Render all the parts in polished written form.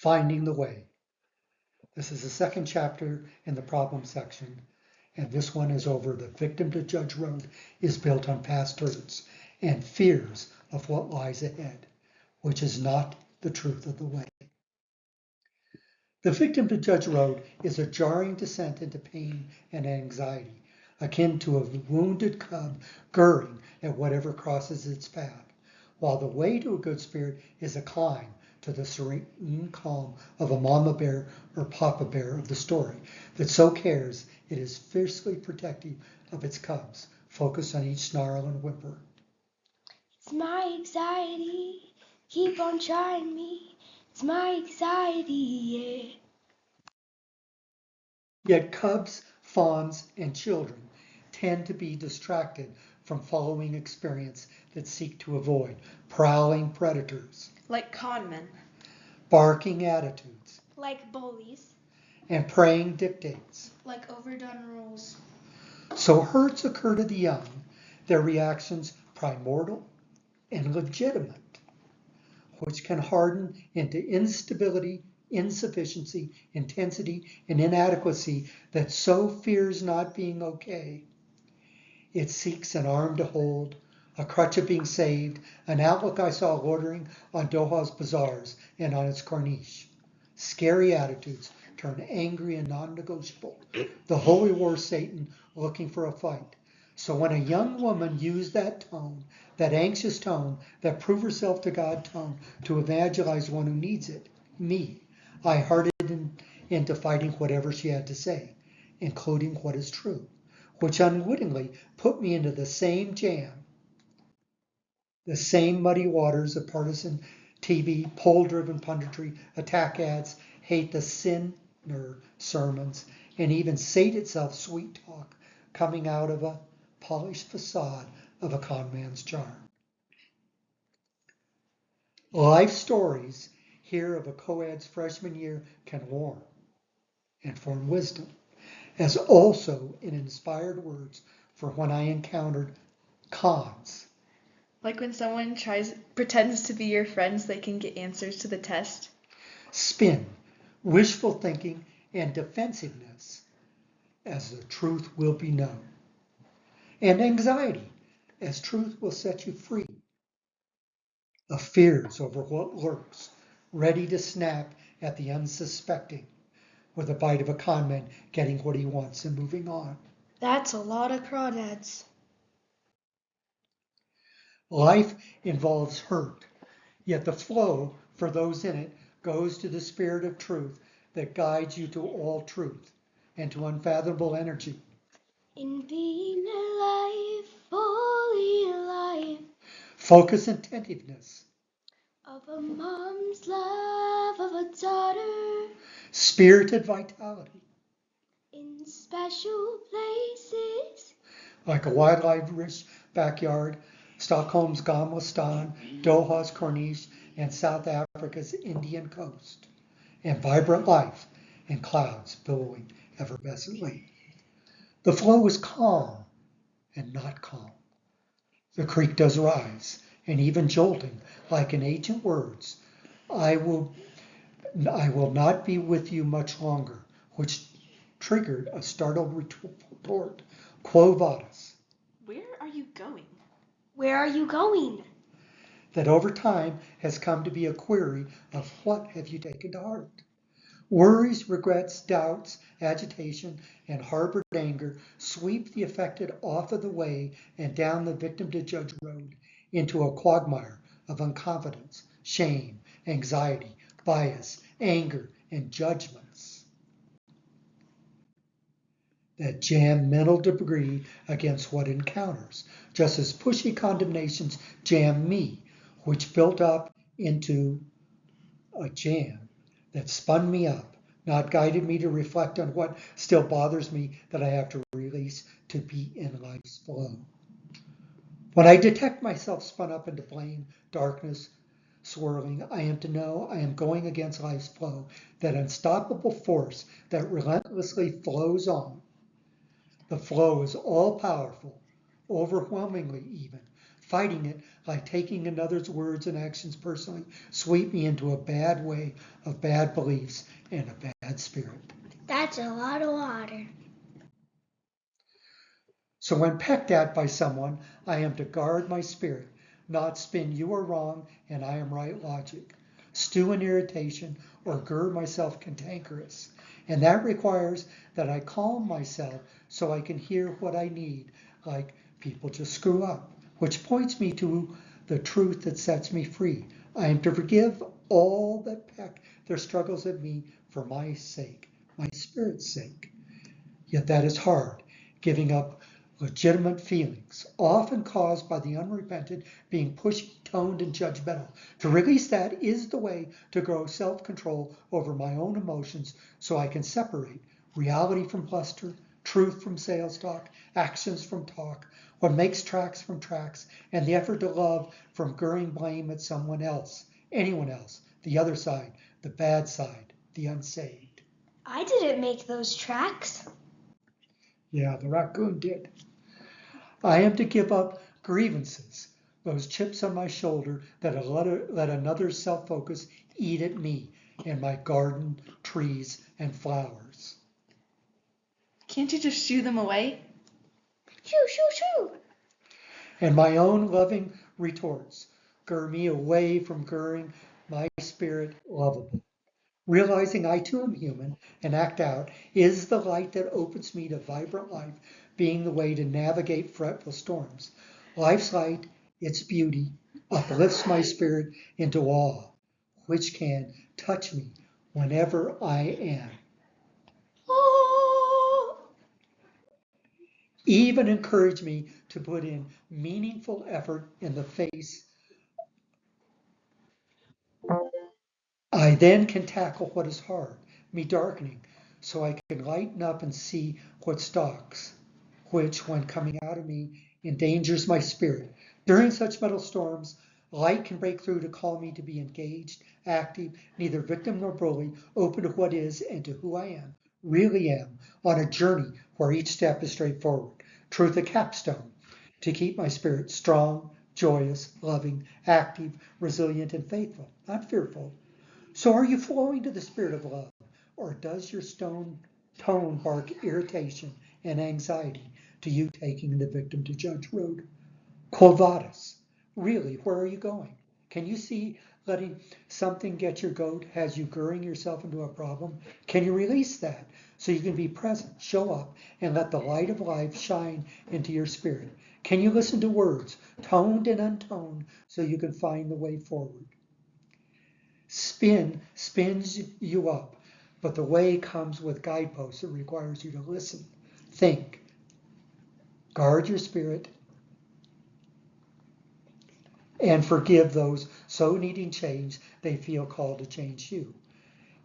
Finding the way. This is the second chapter in the problem section, and this one is over the victim to judge road is built on past hurts and fears of what lies ahead, which is not the truth of the way. The victim to judge road is a jarring descent into pain and anxiety, akin to a wounded cub gurring at whatever crosses its path, while the way to a good spirit is a climb to the serene calm of a mama bear or papa bear of the story that so cares it is fiercely protective of its cubs, focused on each snarl and whimper. It's my anxiety, keep on trying me. It's my anxiety, yeah. Yet cubs, fawns, and children tend to be distracted from following experience that seek to avoid prowling predators, like conmen, barking attitudes, Like bullies. and praying dictates. like overdone rules. So hurts occur to the young, their reactions primordial and legitimate, which can harden into instability, insufficiency, intensity, and inadequacy that so fears not being okay. It seeks an arm to hold, a crutch of being saved, an outlook I saw loitering on Doha's bazaars and on its corniche. Scary attitudes turn angry and non-negotiable. The holy war Satan looking for a fight. So when a young woman used that tone, that anxious tone, that prove herself to God tone to evangelize one who needs it, me, I hearted into fighting whatever she had to say, including what is true, which unwittingly put me into the same jam, the same muddy waters of partisan TV, poll-driven punditry, attack ads, hate the sinner sermons, and even Sate itself sweet talk coming out of a polished facade of a con man's charm. Life stories here of a coed's freshman year can warm and form wisdom, as also in inspired words for when I encountered cons. Like when someone pretends to be your friend so they can get answers to the test. Spin, wishful thinking, and defensiveness, as the truth will be known. And anxiety, as truth will set you free. Of fears over what lurks, ready to snap at the unsuspecting, with a bite of a conman getting what he wants and moving on. That's a lot of crawdads. Life involves hurt, yet the flow for those in it goes to the spirit of truth that guides you to all truth and to unfathomable energy. In being alive, fully alive, Focus and attentiveness, of a mom's love of a daughter, spirited vitality, in special places, like a wildlife-rich backyard, Stockholm's Gamlastan, Doha's Corniche, and South Africa's Indian coast, and vibrant life in clouds billowing effervescently. The flow is calm and not calm. The creek does rise, and even jolting, like in ancient words, I will not be with you much longer, which triggered a startled retort. Quo vadis? Where are you going? Where are you going? That over time has come to be a query of what have you taken to heart? Worries, regrets, doubts, agitation, and harbored anger sweep the affected off of the way and down the victim to judge road into a quagmire of unconfidence, shame, anxiety, bias, anger, and judgments that jam mental debris against what encounters, just as pushy condemnations jam me, which built up into a jam that spun me up, not guided me to reflect on what still bothers me that I have to release to be in life's flow. When I detect myself spun up into flame, darkness, swirling, I am to know I am going against life's flow, that unstoppable force that relentlessly flows on. The flow is all powerful, overwhelmingly even, Fighting it, like taking another's words and actions personally, sweep me into a bad way of bad beliefs and a bad spirit. That's a lot of water. So when pecked at by someone, I am to guard my spirit, not spin you are wrong and I am right logic, stew in irritation, or gird myself cantankerous. And that requires that I calm myself so I can hear what I need, like people just screw up, which points me to the truth that sets me free. I am to forgive all that peck their struggles at me for my sake, my spirit's sake. Yet that is hard, giving up legitimate feelings, often caused by the unrepentant being pushy, toned, and judgmental. To release that is the way to grow self-control over my own emotions so I can separate reality from bluster, truth from sales talk, actions from talk, what makes tracks from tracks, and the effort to love from gurring blame at someone else, anyone else, the other side, the bad side, the unsaved. I didn't make those tracks. Yeah, the raccoon did. I am to give up grievances, those chips on my shoulder that let another self-focus eat at me and my garden, trees, and flowers. Can't you just shoo them away? Shoo, shoo, shoo. And my own loving retorts gur me away from gurring my spirit lovable. Realizing I too am human and act out is the light that opens me to vibrant life, being the way to navigate fretful storms. Life's light, its beauty, uplifts my spirit into awe, which can touch me whenever I am. Oh. Even encourage me to put in meaningful effort in the face. I then can tackle what is hard, me darkening, so I can lighten up and see what stalks, which, when coming out of me, endangers my spirit. During such mental storms, light can break through to call me to be engaged, active, neither victim nor bully, open to what is and to who I am, really am, on a journey where each step is straightforward. Truth a capstone, to keep my spirit strong, joyous, loving, active, resilient, and faithful, not fearful. So are you flowing to the spirit of love, or does your tone bark irritation and anxiety to you taking the victim to judge road? Quo vadis? Really, where are you going? Can you see letting something get your goat has you gurring yourself into a problem? Can you release that so you can be present, show up, and let the light of life shine into your spirit? Can you listen to words, toned and untoned, so you can find the way forward? Spins you up, but the way comes with guideposts. It requires you to listen, think, guard your spirit, and forgive those so needing change they feel called to change you.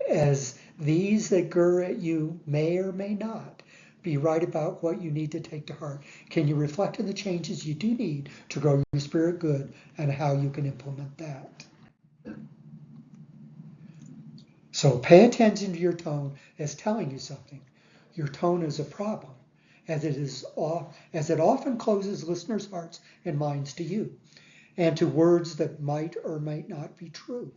As these that gur at you may or may not be right about what you need to take to heart, can you reflect on the changes you do need to grow your spirit good and how you can implement that? So pay attention to your tone as telling you something. Your tone is a problem, as it often closes listeners' hearts and minds to you, and to words that might or might not be true.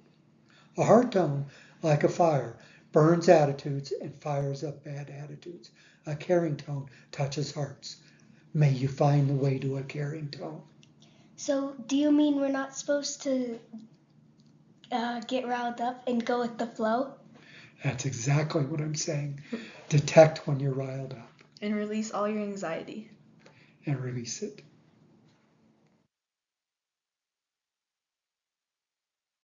A hard tone, like a fire, burns attitudes and fires up bad attitudes. A caring tone touches hearts. May you find the way to a caring tone. So, do you mean we're not supposed to get riled up and go with the flow? That's exactly what I'm saying. Detect when you're riled up And release all your anxiety. and release it.